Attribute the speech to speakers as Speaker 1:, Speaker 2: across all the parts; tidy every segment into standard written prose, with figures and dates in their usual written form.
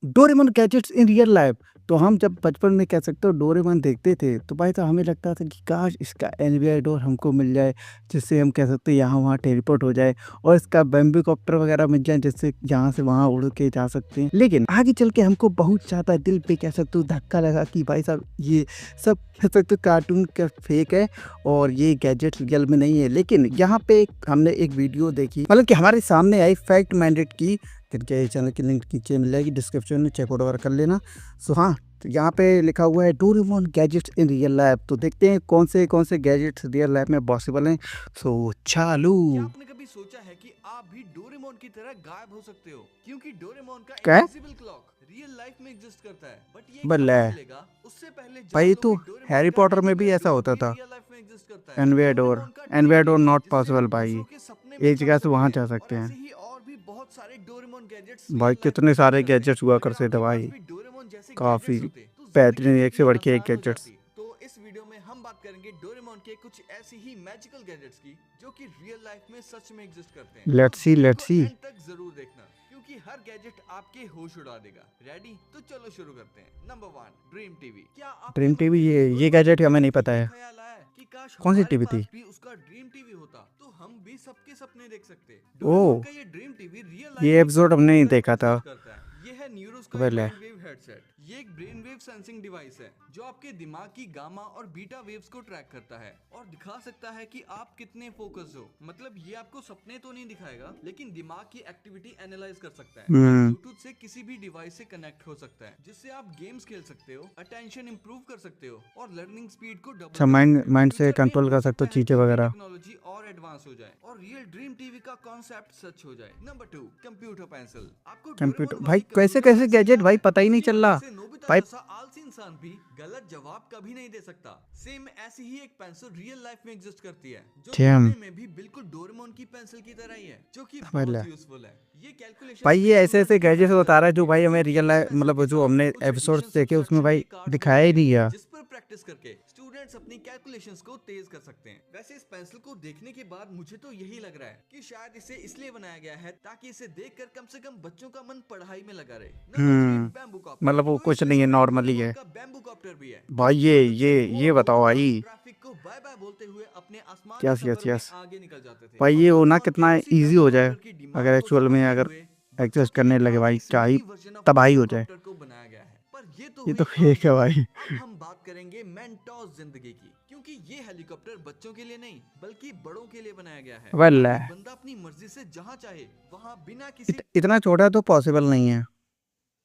Speaker 1: Doraemon gadgets in real life. तो हम जब बचपन में कह सकते हो डोरेमोन देखते थे तो भाई तो हमें लगता था कि काश इसका एनवीआर डोर हमको मिल जाए, जिससे हम कह सकते हैं यहाँ वहाँ टेलीपोर्ट हो जाए और इसका बैम्बू कॉप्टर वगैरह मिल जाए जिससे यहाँ से वहाँ उड़ के जा सकते हैं। लेकिन आगे चल के हमको बहुत ज़्यादा दिल पे कह सकते हो धक्का लगा कि भाई साहब ये सब कह सकते हो कार्टून का फेक है और ये गैजेट रियल में नहीं है। लेकिन यहाँ पे हमने एक वीडियो देखी, मतलब कि हमारे सामने आई फैक्ट माइंडेड की, करके चैनल की लिंक नीचे मिल जाएगी डिस्क्रिप्शन में, चेकआउट वगैरह कर लेना। सो हाँ, तो यहाँ पे लिखा हुआ है Doraemon gadgets in real life. तो देखते हैं कौन से गैजेट्स रियल लाइफ में पॉसिबल हैं। सो चालू।
Speaker 2: क्या आपने कभी सोचा है कि आप भी डोरेमोन की तरह गायब हो सकते हो? क्योंकि डोरेमोन का
Speaker 1: क्या है?
Speaker 2: इनविजिबल क्लॉक रियल लाइफ में एग्जिस्ट करता है, बट ये
Speaker 1: बल्ले
Speaker 2: कहाँ मिलेगा? उससे पहले
Speaker 1: भाई,
Speaker 2: जान लो
Speaker 1: तो
Speaker 2: कि डोरेमोन
Speaker 1: हैरी
Speaker 2: का
Speaker 1: पॉटर में भी
Speaker 2: एनीवेयर
Speaker 1: ऐसा
Speaker 2: डोर
Speaker 1: होता
Speaker 2: भी
Speaker 1: था।
Speaker 2: रियल लाइफ में एग्जिस्ट करता है।
Speaker 1: एनवीआर डोर,
Speaker 2: डोरेमोन का dream
Speaker 1: NVR door
Speaker 2: TV,
Speaker 1: not
Speaker 2: जिससे
Speaker 1: पॉसिबल
Speaker 2: हम
Speaker 1: भाई।
Speaker 2: दूसरों के सपने में
Speaker 1: एक
Speaker 2: झांक
Speaker 1: जगह से
Speaker 2: सकते
Speaker 1: वहाँ
Speaker 2: हैं,
Speaker 1: जा
Speaker 2: और
Speaker 1: सकते
Speaker 2: ऐसे
Speaker 1: हैं।
Speaker 2: ही और भी बहुत सारे डोरेमोन गैजेट्स
Speaker 1: भाई
Speaker 2: रियल लाइफ में
Speaker 1: कितने
Speaker 2: एग्जिस्ट
Speaker 1: सारे
Speaker 2: करते हैं।
Speaker 1: गैजेट्स हुआ
Speaker 2: अगर
Speaker 1: करते थे
Speaker 2: आपके पास
Speaker 1: भाई,
Speaker 2: भी डोरेमोन जैसे
Speaker 1: काफी
Speaker 2: गैजेट्स होते तो जिंदगी
Speaker 1: बेहतरीन, एक से
Speaker 2: कितनी
Speaker 1: बढ़ के एक
Speaker 2: आसान हो
Speaker 1: गैजेट्स।
Speaker 2: जाती। तो इस वीडियो में हम बात करेंगे डोरेमोन के कुछ ऐसी ही मैजिकल गैजेट्स की जो कि रियल लाइफ में सच में एग्जिस्ट करते हैं।
Speaker 1: लेट्स
Speaker 2: तो
Speaker 1: सी,
Speaker 2: वीडियो
Speaker 1: लेट्स
Speaker 2: को
Speaker 1: सी।
Speaker 2: एंड तक जरूर देखना, क्योंकि हर गैजेट आपके होश उड़ा देगा। रेडी? तो चलो शुरू करते हैं। Number 1, dream TV. क्या आपके
Speaker 1: ड्रीम
Speaker 2: मन
Speaker 1: टीवी,
Speaker 2: में भी
Speaker 1: ये
Speaker 2: डोरेमोन
Speaker 1: गैजेट
Speaker 2: को
Speaker 1: हमें नहीं
Speaker 2: देखने
Speaker 1: पता
Speaker 2: की
Speaker 1: है।
Speaker 2: ख्याल आया है कि काश
Speaker 1: कौन सी
Speaker 2: हमारे
Speaker 1: टीवी थी?
Speaker 2: पास भी उसका ड्रीम टीवी होता तो हम भी सबके सपने देख सकते।
Speaker 1: ओ,
Speaker 2: डोरेमोन का ये ड्रीम टीवी रियल लाइफ
Speaker 1: ये
Speaker 2: में
Speaker 1: एपिसोड
Speaker 2: काफी
Speaker 1: हमने नहीं
Speaker 2: तरह
Speaker 1: देखा था।
Speaker 2: एग्जिस्ट करता है। ये है न्यूरोस का
Speaker 1: पहले
Speaker 2: माइंड वेव हेडसेट। ये एक ब्रेन वेव सेंसिंग डिवाइस है जो आपके दिमाग की गामा और बीटा वेव्स को ट्रैक करता है और दिखा सकता है कि आप कितने फोकस हो। मतलब ये आपको सपने तो नहीं दिखाएगा, लेकिन दिमाग की एक्टिविटी एनालाइज कर सकता है। ब्लूटूथ से किसी भी डिवाइस से कनेक्ट हो सकता है, जिससे आप गेम्स खेल सकते हो, अटेंशन इंप्रूव कर सकते हो और लर्निंग स्पीड को डबल
Speaker 1: अच्छा,
Speaker 2: कर
Speaker 1: माइंड
Speaker 2: सकते हो।
Speaker 1: माइंड से
Speaker 2: फ्यूचर में
Speaker 1: कंट्रोल
Speaker 2: हो
Speaker 1: कर सकते
Speaker 2: सकता
Speaker 1: हो
Speaker 2: है
Speaker 1: चीजें
Speaker 2: कि ये
Speaker 1: वगैरह।
Speaker 2: टेक्नोलॉजी और एडवांस हो जाए और रियल ड्रीम टीवी का कॉन्सेप्ट सच हो जाए। Number 2, computer pencil. आपको
Speaker 1: कंप्यूटर
Speaker 2: डोरेमोन
Speaker 1: भाई,
Speaker 2: वाली
Speaker 1: कैसे
Speaker 2: कंप्यूटर
Speaker 1: कैसे
Speaker 2: पेंसिल
Speaker 1: गैजेट
Speaker 2: याद
Speaker 1: भाई,
Speaker 2: है?
Speaker 1: पता ही नहीं
Speaker 2: इसकी
Speaker 1: चल
Speaker 2: मदद
Speaker 1: रहा
Speaker 2: से नोबिता
Speaker 1: भाई।
Speaker 2: जैसा आलसी इंसान भी गलत जवाब कभी नहीं दे सकता। सेम ऐसी ही एक पेंसिल रियल लाइफ में एग्जिस्ट करती है, जो
Speaker 1: Damn।
Speaker 2: दिखने में भी बिल्कुल डोरेमोन की पेंसिल की तरह ही है, जो कि
Speaker 1: पहले
Speaker 2: बहुत यूजफुल है। ये
Speaker 1: भाई,
Speaker 2: कैलकुलेशंस
Speaker 1: ये
Speaker 2: में
Speaker 1: ऐसे ऐसे
Speaker 2: इमेजिनरी
Speaker 1: गैजेट
Speaker 2: पेंसिल
Speaker 1: बता रहा
Speaker 2: है,
Speaker 1: है जो भाई हमें
Speaker 2: क्योंकि
Speaker 1: रियल
Speaker 2: इस
Speaker 1: लाइफ,
Speaker 2: पेंसिल
Speaker 1: मतलब
Speaker 2: के
Speaker 1: जो
Speaker 2: साथ
Speaker 1: हमने
Speaker 2: कुछ
Speaker 1: एपिसोड्स
Speaker 2: एडिशन
Speaker 1: देखे उसमें
Speaker 2: सब्ट्रैक्शन
Speaker 1: भाई
Speaker 2: के कार्ड्स भी
Speaker 1: दिखाया ही
Speaker 2: आते
Speaker 1: नहीं
Speaker 2: हैं,
Speaker 1: है।
Speaker 2: जिस पर प्रैक्टिस करके स्टूडेंट्स अपनी कैलकुलेशंस को तेज कर सकते हैं। वैसे इस पेंसिल को देखने के बाद मुझे तो यही लग रहा है कि शायद इसे इसलिए बनाया गया है ताकि इसे देखकर कम से कम बच्चों का मन पढ़ाई में लगा रहे। Number 3, bamboo copter.
Speaker 1: मतलब वो
Speaker 2: तो
Speaker 1: कुछ
Speaker 2: इसमें
Speaker 1: नहीं है,
Speaker 2: हमारे
Speaker 1: नॉर्मली
Speaker 2: डोरेमोन
Speaker 1: है।
Speaker 2: का बैम्बू कॉप्टर भी है,
Speaker 1: भाई
Speaker 2: जिसकी
Speaker 1: ये
Speaker 2: मदद से
Speaker 1: ये
Speaker 2: वो
Speaker 1: ये
Speaker 2: रोड
Speaker 1: बताओ
Speaker 2: और
Speaker 1: भाई।
Speaker 2: ट्रैफिक को बाय बाय बोलते हुए अपने आसमानी
Speaker 1: यस यस
Speaker 2: सफर में
Speaker 1: यस।
Speaker 2: आगे निकल जाते थे।
Speaker 1: भाई
Speaker 2: और
Speaker 1: ये होना
Speaker 2: डोरेमोन के
Speaker 1: कितना
Speaker 2: उसी
Speaker 1: इजी
Speaker 2: बैम्बू
Speaker 1: हो जाए
Speaker 2: कॉप्टर की
Speaker 1: अगर
Speaker 2: डिमांड को
Speaker 1: एक्चुअल में,
Speaker 2: समझते
Speaker 1: अगर
Speaker 2: हुए बच्चों
Speaker 1: एग्जिस्ट
Speaker 2: के लिए
Speaker 1: करने लगे भाई,
Speaker 2: काफी
Speaker 1: क्या ही
Speaker 2: स्मूदी वर्जन ऑफ
Speaker 1: तबाही
Speaker 2: बैम्बू
Speaker 1: हो जाए।
Speaker 2: कॉप्टर को बनाया गया है। पर ये तो
Speaker 1: ये तो
Speaker 2: हुई आम
Speaker 1: फेक है
Speaker 2: जिंदगी।
Speaker 1: भाई।
Speaker 2: अब हम बात करेंगे मेंटोस जिंदगी की, क्योंकि ये हेलीकॉप्टर बच्चों के लिए नहीं बल्कि बड़ों के लिए बनाया गया है,
Speaker 1: वेल,
Speaker 2: ताकि बंदा अपनी मर्जी से जहां चाहे वहां बिना किसी
Speaker 1: इतना छोटा तो पॉसिबल नहीं है।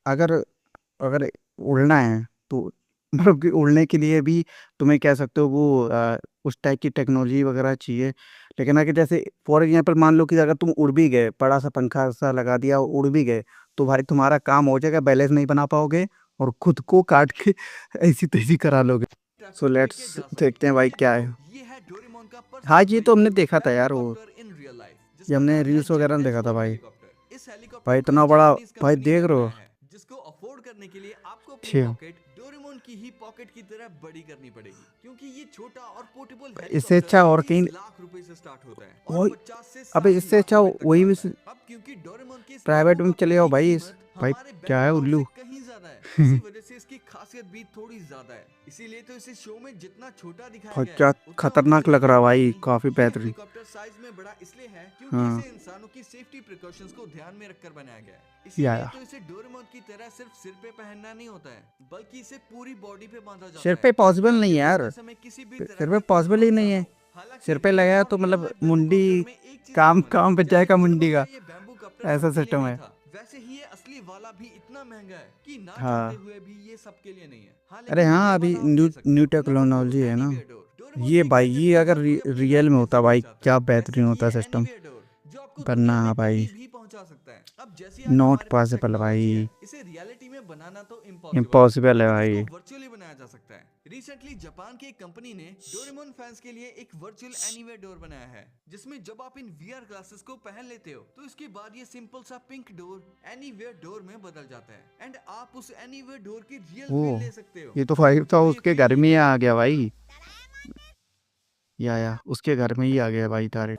Speaker 1: अगर अगर उड़ना है तो मतलब कि उड़ने के लिए भी तुम्हें कह सकते हो वो उस टाइप की टेक्नोलॉजी वगैरह चाहिए। लेकिन अगर जैसे फॉर एग्जांपल मान लो कि अगर तुम उड़ भी गए, बड़ा सा पंखा सा लगा दिया और उड़ भी गए, तो भाई तुम्हारा काम हो जाएगा, बैलेंस नहीं बना पाओगे और खुद को काट के ऐसी तैसी करा लोगे। सो
Speaker 2: ट्रैफिक को लेके
Speaker 1: लेट्स
Speaker 2: जा सके।
Speaker 1: देखते हैं भाई
Speaker 2: ये
Speaker 1: क्या
Speaker 2: देखो,
Speaker 1: है।
Speaker 2: ये है डोरेमोन का
Speaker 1: हाँ,
Speaker 2: पर्सनल
Speaker 1: ये तो हमने
Speaker 2: व्हीकल,
Speaker 1: देखा था
Speaker 2: बैम्बू
Speaker 1: यार, वो
Speaker 2: कॉप्टर इन रियल लाइफ,
Speaker 1: ये
Speaker 2: जिसका
Speaker 1: हमने
Speaker 2: नाम है
Speaker 1: रील्स वगैरह
Speaker 2: जेट
Speaker 1: में देखा था
Speaker 2: एक्सप्लोर
Speaker 1: भाई।
Speaker 2: हेलीकॉप्टर। इस
Speaker 1: भाई
Speaker 2: हेलीकॉप्टर को
Speaker 1: इतना
Speaker 2: एक
Speaker 1: बड़ा,
Speaker 2: जापानीज
Speaker 1: भाई
Speaker 2: कंपनी
Speaker 1: देख
Speaker 2: ने
Speaker 1: रहे हो।
Speaker 2: बनाया है, जिसको अफोर्ड करने के लिए आपको अपनी
Speaker 1: ठीक।
Speaker 2: पॉकेट डोरेमोन की ही पॉकेट की तरह बड़ी करनी पड़ेगी, क्योंकि ये छोटा और पोर्टेबल
Speaker 1: इससे
Speaker 2: हेलीकॉप्टर
Speaker 1: अच्छा और
Speaker 2: 30
Speaker 1: कहीं,
Speaker 2: लाख रुपए से स्टार्ट होता है और
Speaker 1: वही,
Speaker 2: 50 से
Speaker 1: अबे
Speaker 2: 60
Speaker 1: इससे
Speaker 2: लाख
Speaker 1: अच्छा
Speaker 2: रुपए तक का
Speaker 1: वही में
Speaker 2: आता है। अब क्योंकि डोरेमोन के इस
Speaker 1: प्राइवेट
Speaker 2: बैम्बू
Speaker 1: में चले
Speaker 2: कॉप्टर
Speaker 1: जाओ
Speaker 2: की
Speaker 1: भाई।
Speaker 2: कीमत
Speaker 1: भाई
Speaker 2: हमारे
Speaker 1: क्या
Speaker 2: बैंक
Speaker 1: है
Speaker 2: अकाउंट से
Speaker 1: उल्लू।
Speaker 2: कहीं ज्यादा है, इसी वजह से इसकी खासियत भी थोड़ी ज्यादा है। इसीलिए तो इसे शो में जितना छोटा दिखाया
Speaker 1: भाई
Speaker 2: गया
Speaker 1: क्या
Speaker 2: है उतना वो
Speaker 1: खतरनाक लग
Speaker 2: असलियत
Speaker 1: रहा
Speaker 2: में
Speaker 1: है
Speaker 2: है
Speaker 1: भाई,
Speaker 2: नहीं।
Speaker 1: काफी
Speaker 2: ये
Speaker 1: बेहतरीन।
Speaker 2: हेलीकॉप्टर साइज में बड़ा इसलिए है क्योंकि
Speaker 1: हाँ,
Speaker 2: इसे इंसानों की सेफ्टी प्रिकॉशंस को ध्यान में रखकर बनाया गया है।
Speaker 1: या
Speaker 2: इसीलिए तो इसे डोरेमोन की तरह सिर्फ सिर पे पहनना नहीं होता है, बल्कि इसे पूरी बॉडी पे बांधा
Speaker 1: सिर
Speaker 2: जाता है,
Speaker 1: पे
Speaker 2: ताकि
Speaker 1: पॉसिबल नहीं
Speaker 2: आपके
Speaker 1: है
Speaker 2: उड़ते
Speaker 1: यार।
Speaker 2: समय किसी भी तरह
Speaker 1: सिर पे
Speaker 2: का कोई
Speaker 1: पॉसिबल ही
Speaker 2: हादसा
Speaker 1: नहीं
Speaker 2: ना
Speaker 1: है।
Speaker 2: हो। हालांकि
Speaker 1: सिर पे
Speaker 2: रियल
Speaker 1: लगाया
Speaker 2: और
Speaker 1: तो
Speaker 2: रियल
Speaker 1: मतलब
Speaker 2: लाइफ बैम्बू
Speaker 1: मुंडी
Speaker 2: कॉप्टर में एक चीज
Speaker 1: काम
Speaker 2: कॉमन है।
Speaker 1: काम बच
Speaker 2: जैसे
Speaker 1: जाएगा मुंडी
Speaker 2: डोरेमोन
Speaker 1: का,
Speaker 2: का ये बैम्बू कॉप्टर
Speaker 1: ऐसा
Speaker 2: सबके लिए
Speaker 1: सिस्टम
Speaker 2: नहीं
Speaker 1: है।
Speaker 2: था, वैसे ही ये असली वाला भी इतना महंगा है कि ना चाहते
Speaker 1: हाँ,
Speaker 2: हुए भी ये सबके लिए नहीं है। हाँ,
Speaker 1: अरे
Speaker 2: लेकिन
Speaker 1: हाँ,
Speaker 2: ये
Speaker 1: अभी
Speaker 2: वाला आप
Speaker 1: न्यू
Speaker 2: ले सकते
Speaker 1: न्यू
Speaker 2: हो। नंबर 2,
Speaker 1: टेक्नोलॉजी है ना।
Speaker 2: Anywhere door. डोरेमोन
Speaker 1: ये
Speaker 2: के
Speaker 1: भाई,
Speaker 2: गैजेट्स
Speaker 1: ये
Speaker 2: को
Speaker 1: अगर
Speaker 2: हर कोई अपनी
Speaker 1: रियल
Speaker 2: लाइफ
Speaker 1: में
Speaker 2: में
Speaker 1: होता
Speaker 2: जरूर
Speaker 1: भाई,
Speaker 2: चाहता है।
Speaker 1: क्या
Speaker 2: वैसे
Speaker 1: बेहतरीन
Speaker 2: ही
Speaker 1: होता
Speaker 2: है
Speaker 1: सिस्टम।
Speaker 2: एनीवेयर डोर, जो आपको
Speaker 1: पर
Speaker 2: दुनिया
Speaker 1: ना
Speaker 2: में
Speaker 1: भाई,
Speaker 2: कहीं भी पहुंचा सकता है। अब जैसे आज
Speaker 1: नॉट
Speaker 2: हमारे पास
Speaker 1: पॉसिबल
Speaker 2: टेक्नोलॉजी
Speaker 1: भाई,
Speaker 2: है, इसे रियलिटी में बनाना तो इम्पॉसिबल है,
Speaker 1: इम्पॉसिबल है
Speaker 2: लेकिन इसको
Speaker 1: भाई।
Speaker 2: वर्चुअली बनाया जा सकता है। रिसेंटली जापान की एक कंपनी ने डोरेमोन फैंस के लिए एक वर्चुअल एनीवेयर डोर बनाया है, जिसमें जब आप इन वीआर ग्लासेस को पहन लेते हो तो इसके बाद ये सिंपल सा पिंक डोर एनीवेयर डोर में बदल जाता है एंड आप उस एनीवेयर डोर की रियल
Speaker 1: वो
Speaker 2: फील ले सकते हो।
Speaker 1: ये तो भाई था,
Speaker 2: तो ये
Speaker 1: उसके
Speaker 2: फील
Speaker 1: घर
Speaker 2: नहीं
Speaker 1: में ही
Speaker 2: करते।
Speaker 1: आ गया भाई। या उसके घर में ही आ गया भाई तारे।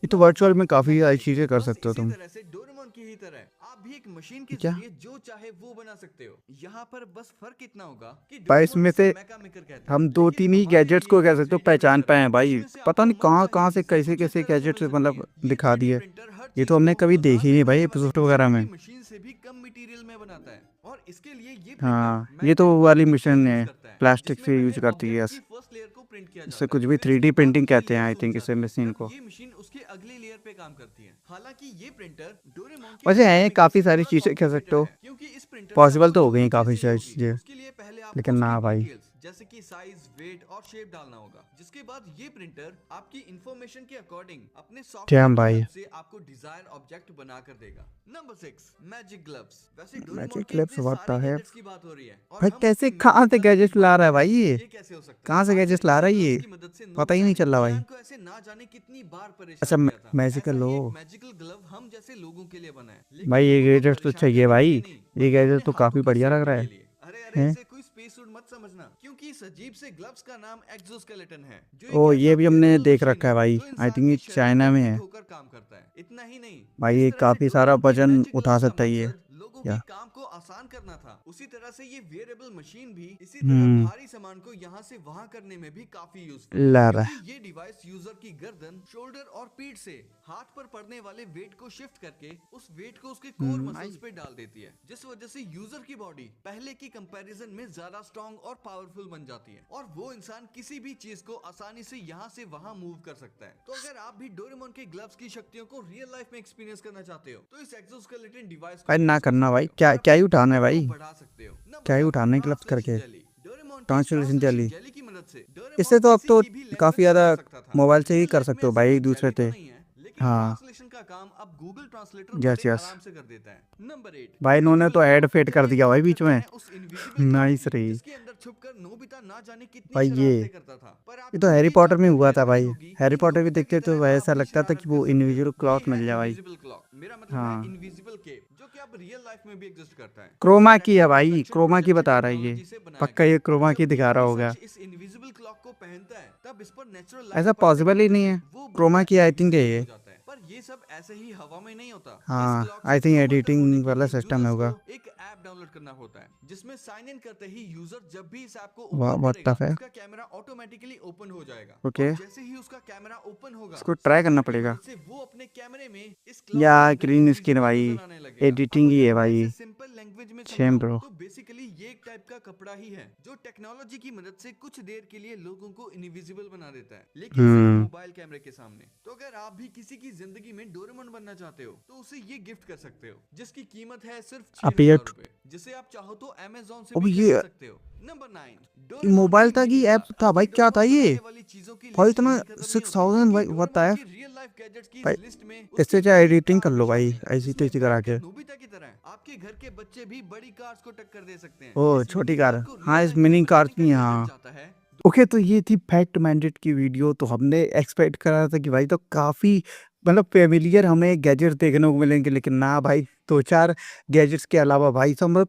Speaker 1: ये तो वर्चुअल में काफी सारी चीजें कर
Speaker 2: बस
Speaker 1: सकते हो
Speaker 2: इसी
Speaker 1: तुम।
Speaker 2: तरह से डोरेमोन की ही तरह आप आप भी एक मशीन के
Speaker 1: क्या
Speaker 2: जरिए जो चाहे वो बना सकते हो। यहाँ पर बस फर्क इतना होगा कि
Speaker 1: भाई,
Speaker 2: डोरेमोन
Speaker 1: इसमें
Speaker 2: इसे
Speaker 1: से
Speaker 2: मेका मेकर कहता है,
Speaker 1: हम दो
Speaker 2: लेकिन
Speaker 1: तीन ही
Speaker 2: हमारे
Speaker 1: गैजेट्स
Speaker 2: लिए
Speaker 1: को कह
Speaker 2: ये
Speaker 1: सकते हो
Speaker 2: 3D
Speaker 1: पहचान
Speaker 2: प्रिंटर
Speaker 1: पाए
Speaker 2: है,
Speaker 1: हैं भाई।
Speaker 2: जिसमें से
Speaker 1: पता
Speaker 2: आपको
Speaker 1: नहीं
Speaker 2: मन
Speaker 1: कहाँ
Speaker 2: चाहे
Speaker 1: से
Speaker 2: हिस्से
Speaker 1: कैसे
Speaker 2: कुछ इस
Speaker 1: कैसे
Speaker 2: तरह से बदल
Speaker 1: गैजेट्स
Speaker 2: सकती
Speaker 1: मतलब
Speaker 2: है। ये
Speaker 1: दिखा
Speaker 2: 3D
Speaker 1: दिए।
Speaker 2: प्रिंटर हर
Speaker 1: ये
Speaker 2: चीज
Speaker 1: तो हमने
Speaker 2: को
Speaker 1: कभी
Speaker 2: बाजार
Speaker 1: देखी ही
Speaker 2: में
Speaker 1: नहीं भाई
Speaker 2: बनने वाले
Speaker 1: एपिसोड
Speaker 2: किसी
Speaker 1: वगैरह
Speaker 2: भी
Speaker 1: में।
Speaker 2: मशीन से भी कम मटेरियल में बनाता है। और इसके लिए ये प्रिंटर
Speaker 1: हाँ, ये तो
Speaker 2: मैग्नेट
Speaker 1: वो वाली
Speaker 2: प्लास्टिक का
Speaker 1: मशीन
Speaker 2: यूज
Speaker 1: है,
Speaker 2: करता है,
Speaker 1: प्लास्टिक
Speaker 2: जिसमें
Speaker 1: से यूज
Speaker 2: पहले
Speaker 1: करती है,
Speaker 2: ऑब्जेक्ट की
Speaker 1: यस।
Speaker 2: फर्स्ट लेयर को प्रिंट किया
Speaker 1: इससे
Speaker 2: जाता है,
Speaker 1: कुछ भी
Speaker 2: फिर इसके
Speaker 1: 3D
Speaker 2: बाद
Speaker 1: प्रिंटिंग
Speaker 2: उसकी
Speaker 1: कहते हैं
Speaker 2: लेयर
Speaker 1: आई
Speaker 2: सूख
Speaker 1: थिंक इसे
Speaker 2: जाती है,
Speaker 1: मशीन
Speaker 2: तब
Speaker 1: को।
Speaker 2: ये मशीन उसके अगली लेयर पे काम करती है। हालांकि ये प्रिंटर डोरेमोन के
Speaker 1: वैसे
Speaker 2: मेका
Speaker 1: हैं
Speaker 2: मेकर
Speaker 1: काफ़ी
Speaker 2: से
Speaker 1: सारी
Speaker 2: थोड़ा
Speaker 1: चीज़ें कह सकते
Speaker 2: कॉम्प्लिकेटेड
Speaker 1: हो,
Speaker 2: है, क्योंकि इस प्रिंटर से
Speaker 1: पॉसिबल
Speaker 2: आपको
Speaker 1: तो हो
Speaker 2: जो
Speaker 1: गई
Speaker 2: भी
Speaker 1: काफ़ी
Speaker 2: चीज चाहिए
Speaker 1: सारी
Speaker 2: होगी
Speaker 1: चीज़ें,
Speaker 2: उसके लिए पहले आपको
Speaker 1: लेकिन
Speaker 2: उसकी
Speaker 1: ना भाई।
Speaker 2: डिटेल्स जैसे कि साइज, वेट और शेप डालना होगा, जिसके बाद ये प्रिंटर आपकी इंफॉर्मेशन के अकॉर्डिंग अपने सॉफ्टवेयर
Speaker 1: डैम
Speaker 2: की
Speaker 1: भाई,
Speaker 2: हेल्प से आपको डिजायर ऑब्जेक्ट बनाकर देगा। Number 6, magic gloves. वैसे डोरेमोन
Speaker 1: मैजिक
Speaker 2: के
Speaker 1: क्लिप्स
Speaker 2: इतने
Speaker 1: व्हाट
Speaker 2: सारे
Speaker 1: द हेक।
Speaker 2: गैजेट्स की बात हो रही है और
Speaker 1: भाई
Speaker 2: हम
Speaker 1: कैसे
Speaker 2: उसके
Speaker 1: कहाँ
Speaker 2: मैजिक
Speaker 1: से
Speaker 2: ग्लव्स की
Speaker 1: गैजेट्स ला
Speaker 2: बात
Speaker 1: रहा है
Speaker 2: कर रहे
Speaker 1: भाई
Speaker 2: हैं,
Speaker 1: ये?
Speaker 2: ये कैसे हो सकता है?
Speaker 1: कहाँ से
Speaker 2: आखिर
Speaker 1: गैजेट्स ला
Speaker 2: इन
Speaker 1: रहा है
Speaker 2: ग्लव्स
Speaker 1: ये?
Speaker 2: की मदद से
Speaker 1: पता ही
Speaker 2: नोबिता
Speaker 1: नहीं
Speaker 2: ने
Speaker 1: चल रहा भाई।
Speaker 2: जियान को ऐसे ना जाने कितनी बार
Speaker 1: अच्छा,
Speaker 2: परेशान किया था।
Speaker 1: मैजिकल
Speaker 2: ऐसा
Speaker 1: लो।
Speaker 2: ही एक मैजिकल ग्लव हम जैसे लोगों के लिए बना है, लेकिन
Speaker 1: भाई ये
Speaker 2: लोगों को
Speaker 1: गैजेट्स तो
Speaker 2: परेशान
Speaker 1: चाहिए
Speaker 2: करने के
Speaker 1: भाई।
Speaker 2: लिए नहीं,
Speaker 1: ये
Speaker 2: बल्कि
Speaker 1: गैजेट
Speaker 2: अपने
Speaker 1: तो
Speaker 2: हाथों
Speaker 1: काफ़ी
Speaker 2: की
Speaker 1: बढ़िया लग
Speaker 2: सेफ्टी
Speaker 1: रहा
Speaker 2: के
Speaker 1: है।
Speaker 2: लिए। अरे अरे,
Speaker 1: हैं?
Speaker 2: इसे कोई स्पेस सूट मत समझना, क्योंकि इस अजीब से ग्लव्स का नाम एक्सोस्केलेटन है, जो एक
Speaker 1: ओ,
Speaker 2: ऐसा
Speaker 1: ये भी हमने
Speaker 2: वेयरेबल
Speaker 1: देख
Speaker 2: मशीन
Speaker 1: रखा है
Speaker 2: है
Speaker 1: भाई,
Speaker 2: जो
Speaker 1: आई
Speaker 2: इंसान
Speaker 1: थिंक
Speaker 2: के
Speaker 1: ये
Speaker 2: शरीर
Speaker 1: चाइना
Speaker 2: पर
Speaker 1: में
Speaker 2: फिट
Speaker 1: है।
Speaker 2: होकर काम करता है। इतना ही नहीं,
Speaker 1: भाई
Speaker 2: जिस
Speaker 1: ये
Speaker 2: तरह से
Speaker 1: काफ़ी सारा
Speaker 2: डोरेमोन के
Speaker 1: वजन
Speaker 2: मैजिक
Speaker 1: उठा
Speaker 2: ग्लव्स का
Speaker 1: सकता है ये।
Speaker 2: मकसद लोगों के
Speaker 1: या
Speaker 2: काम को आसान करना था, उसी तरह से ये वेयरेबल मशीन भी इसी तरह
Speaker 1: हम्म
Speaker 2: भारी सामान को यहाँ से वहां करने में भी काफी यूजफुल है,
Speaker 1: ला रहा
Speaker 2: क्योंकि
Speaker 1: है।
Speaker 2: ये डिवाइस यूजर की गर्दन, शोल्डर और पीठ से हाथ पर पड़ने वाले वेट को शिफ्ट करके उस वेट को उसके कोर मसल्स पे डाल देती है, जिस वजह से यूजर की बॉडी पहले की कंपैरिजन में ज्यादा स्ट्रॉन्ग और पावरफुल बन जाती है, और वो इंसान किसी भी चीज को आसानी से यहाँ से वहां मूव कर सकता है। तो अगर आप भी डोरेमोन के ग्लव्स की शक्तियों को रियल लाइफ में एक्सपीरियंस करना चाहते हो, तो इस एक्सोस्केलेटन डिवाइस को
Speaker 1: भाई ना
Speaker 2: यूज कर
Speaker 1: करना
Speaker 2: सकते
Speaker 1: भाई,
Speaker 2: हो
Speaker 1: क्या
Speaker 2: और
Speaker 1: क्या
Speaker 2: अपनी
Speaker 1: ही उठाना है
Speaker 2: ताकत को
Speaker 1: भाई?
Speaker 2: बढ़ा सकते हो। नंबर
Speaker 1: क्या ही
Speaker 2: 7,
Speaker 1: उठाना है क्लब्स
Speaker 2: ट्रांसलेशन
Speaker 1: करके?
Speaker 2: जेली। डोरेमोन की
Speaker 1: ट्रांसलेशन
Speaker 2: ट्रांसलेशन
Speaker 1: जैली।
Speaker 2: जेली की मदद से
Speaker 1: इससे
Speaker 2: डोरेमोन
Speaker 1: तो अब
Speaker 2: किसी
Speaker 1: तो
Speaker 2: की भी
Speaker 1: काफ़ी
Speaker 2: लैंग्वेज समझ
Speaker 1: ज़्यादा
Speaker 2: सकता था।
Speaker 1: मोबाइल से ही
Speaker 2: रियल
Speaker 1: कर
Speaker 2: लाइफ
Speaker 1: सकते
Speaker 2: में
Speaker 1: हो
Speaker 2: ऐसी
Speaker 1: भाई
Speaker 2: कोई
Speaker 1: एक दूसरे
Speaker 2: जेली तो
Speaker 1: से।
Speaker 2: नहीं है, लेकिन
Speaker 1: हाँ,
Speaker 2: ट्रांसलेशन का काम अब गूगल ट्रांसलेटर
Speaker 1: यस
Speaker 2: बड़े
Speaker 1: यस।
Speaker 2: आराम से कर देता है। नंबर 8,
Speaker 1: भाई इन्होंने
Speaker 2: इनविजिबल
Speaker 1: तो ऐड
Speaker 2: क्लॉक।
Speaker 1: फेड कर
Speaker 2: चलिए
Speaker 1: दिया भाई
Speaker 2: बात
Speaker 1: बीच
Speaker 2: करते
Speaker 1: में।
Speaker 2: हैं उस इनविजिबल क्लॉक
Speaker 1: नाइस
Speaker 2: की,
Speaker 1: रही।
Speaker 2: जिसके अंदर छुपकर नोबिता ना जाने कितनी
Speaker 1: भाई
Speaker 2: शरारतें करता था। पर
Speaker 1: ये तो
Speaker 2: आपको
Speaker 1: हैरी
Speaker 2: ये
Speaker 1: पॉटर में
Speaker 2: जानकर
Speaker 1: हुआ था
Speaker 2: हैरानी
Speaker 1: भाई।
Speaker 2: होगी
Speaker 1: हैरी
Speaker 2: कि
Speaker 1: पॉटर भी
Speaker 2: नोबिता की
Speaker 1: देखते तो
Speaker 2: तरह आप
Speaker 1: वैसा
Speaker 2: भी
Speaker 1: लगता था
Speaker 2: शरारत
Speaker 1: कि
Speaker 2: कर
Speaker 1: वो
Speaker 2: सकते हो।
Speaker 1: इनविजिबल
Speaker 2: ये
Speaker 1: क्लॉथ
Speaker 2: है
Speaker 1: मिल जाए भाई।
Speaker 2: इनविजिबल क्लॉक, मेरा मतलब है
Speaker 1: हाँ,
Speaker 2: इनविजिबल केप, जो कि अब रियल लाइफ में भी एग्जिस्ट करता है। इसे
Speaker 1: क्रोमा की है
Speaker 2: रेटिना
Speaker 1: भाई,
Speaker 2: रिफ्लेक्शन
Speaker 1: क्रोमा की
Speaker 2: प्रोटेक्शन
Speaker 1: बता रहा है ये।
Speaker 2: टेक्नोलॉजी से बनाया
Speaker 1: पक्का
Speaker 2: गया
Speaker 1: ये
Speaker 2: है।
Speaker 1: क्रोमा की
Speaker 2: जब
Speaker 1: दिखा
Speaker 2: भी
Speaker 1: रहा
Speaker 2: कोई
Speaker 1: होगा।
Speaker 2: शख्स इस इनविजिबल क्लॉक को पहनता है, तब इस पर नेचुरल
Speaker 1: ऐसा
Speaker 2: लाइट पड़ने की
Speaker 1: पॉसिबल ही
Speaker 2: वजह
Speaker 1: नहीं
Speaker 2: से
Speaker 1: है।
Speaker 2: वो
Speaker 1: क्रोमा
Speaker 2: बंदा
Speaker 1: की आई थिंक है
Speaker 2: इनविजिबल हो
Speaker 1: ये।
Speaker 2: जाता है। पर ये सब ऐसे ही हवा में नहीं होता। इस
Speaker 1: हाँ,
Speaker 2: क्लॉक से
Speaker 1: आई थिंक
Speaker 2: ग्लोबल तक होने
Speaker 1: एडिटिंग
Speaker 2: के
Speaker 1: वाला
Speaker 2: लिए
Speaker 1: सिस्टम है
Speaker 2: यूजर्स को
Speaker 1: होगा।
Speaker 2: एक ऐप डाउनलोड करना होता है, जिसमें साइन इन करते ही यूजर जब भी इस ऐप को
Speaker 1: वाह,
Speaker 2: ओपन
Speaker 1: व्हाट द
Speaker 2: करेगा,
Speaker 1: फक।
Speaker 2: उसका कैमरा ऑटोमेटिकली ओपन हो जाएगा,
Speaker 1: ओके,
Speaker 2: और जैसे ही उसका कैमरा ओपन होगा,
Speaker 1: इसको ट्राई करना
Speaker 2: सॉफ्टवेयर की
Speaker 1: पड़ेगा।
Speaker 2: मदद से वो अपने कैमरे में इस
Speaker 1: या
Speaker 2: क्लॉक के अंदर
Speaker 1: ग्रीन स्किन
Speaker 2: इनविजिबल
Speaker 1: भाई,
Speaker 2: नजर आने लगेगा। अब
Speaker 1: एडिटिंग ही
Speaker 2: अगर
Speaker 1: है
Speaker 2: मैं
Speaker 1: भाई।
Speaker 2: इसे सिंपल लैंग्वेज में
Speaker 1: सेम
Speaker 2: समझाऊं,
Speaker 1: ब्रो।
Speaker 2: तो बेसिकली ये एक टाइप का कपड़ा ही है जो टेक्नोलॉजी की मदद से कुछ देर के लिए लोगों को इनविजिबल बना देता है, लेकिन सिर्फ
Speaker 1: हम्म
Speaker 2: मोबाइल कैमरे के सामने। तो अगर आप भी किसी की जिंदगी में डोरेमोन बनना चाहते हो, तो उसे ये गिफ्ट कर सकते हो, जिसकी कीमत है सिर्फ
Speaker 1: अब ये
Speaker 2: 6,000 रुपए, जिसे आप चाहो तो अमेज़न से
Speaker 1: अब
Speaker 2: भी खरीद
Speaker 1: ये
Speaker 2: सकते हो। नंबर 9, डोरेमोन
Speaker 1: मोबाइल
Speaker 2: की
Speaker 1: था
Speaker 2: मिनी
Speaker 1: कि ऐप
Speaker 2: कार।
Speaker 1: था भाई?
Speaker 2: असली
Speaker 1: क्या था
Speaker 2: डोरेमोन
Speaker 1: ये?
Speaker 2: बनाने वाली चीजों की
Speaker 1: भाई
Speaker 2: लिस्ट
Speaker 1: इतना
Speaker 2: यहीं खत्म नहीं होती,
Speaker 1: 6000
Speaker 2: क्योंकि
Speaker 1: बताया
Speaker 2: डोरेमोन
Speaker 1: है
Speaker 2: की रियल लाइफ गैजेट्स की
Speaker 1: भाई।
Speaker 2: इस लिस्ट में उसकी
Speaker 1: इससे चाहे
Speaker 2: पूरी
Speaker 1: एडिटिंग कर
Speaker 2: कार भी
Speaker 1: लो भाई,
Speaker 2: शामिल है,
Speaker 1: ऐसी
Speaker 2: जिसमें
Speaker 1: तैसी करा
Speaker 2: बैठ के
Speaker 1: के।
Speaker 2: नोबिता की तरह आपके घर के बच्चे भी बड़ी कार्स को टक्कर दे सकते हैं।
Speaker 1: ओ,
Speaker 2: इस मिनी
Speaker 1: छोटी कार।
Speaker 2: कार को
Speaker 1: हाँ,
Speaker 2: रियल
Speaker 1: इस
Speaker 2: लाइफ में
Speaker 1: मिनी कार
Speaker 2: बनाने का
Speaker 1: की,
Speaker 2: गैजेट
Speaker 1: हाँ।
Speaker 2: जाता है।
Speaker 1: ओके, तो ये थी फैक्ट मैंडेट की वीडियो। तो हमने एक्सपेक्ट करा था कि भाई तो काफ़ी मतलब फेमिलियर हमें गैजेट्स देखने को मिलेंगे, लेकिन ना भाई, 2-4 गैजेट्स के अलावा भाई सब मतलब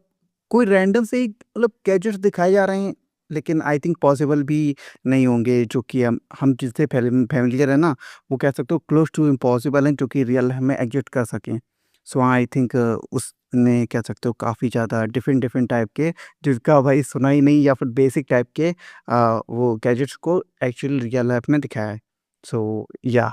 Speaker 1: कोई रैंडम से ही मतलब गैजेट्स दिखाए जा रहे हैं, लेकिन आई थिंक पॉसिबल भी नहीं होंगे, जो कि हम जिससे फेमिलियर है ना, वो कह सकते हो क्लोज टू इम्पॉसिबल हैं, जो कि रियल लाइफ में एग्जिस्ट कर सकें। सो आई थिंक उसने कह सकते हो काफ़ी ज़्यादा डिफरेंट डिफरेंट टाइप के, जिसका भाई सुना ही नहीं, या फिर बेसिक टाइप के वो गैजेट्स को एक्चुअल रियल लाइफ में दिखाया है। सो या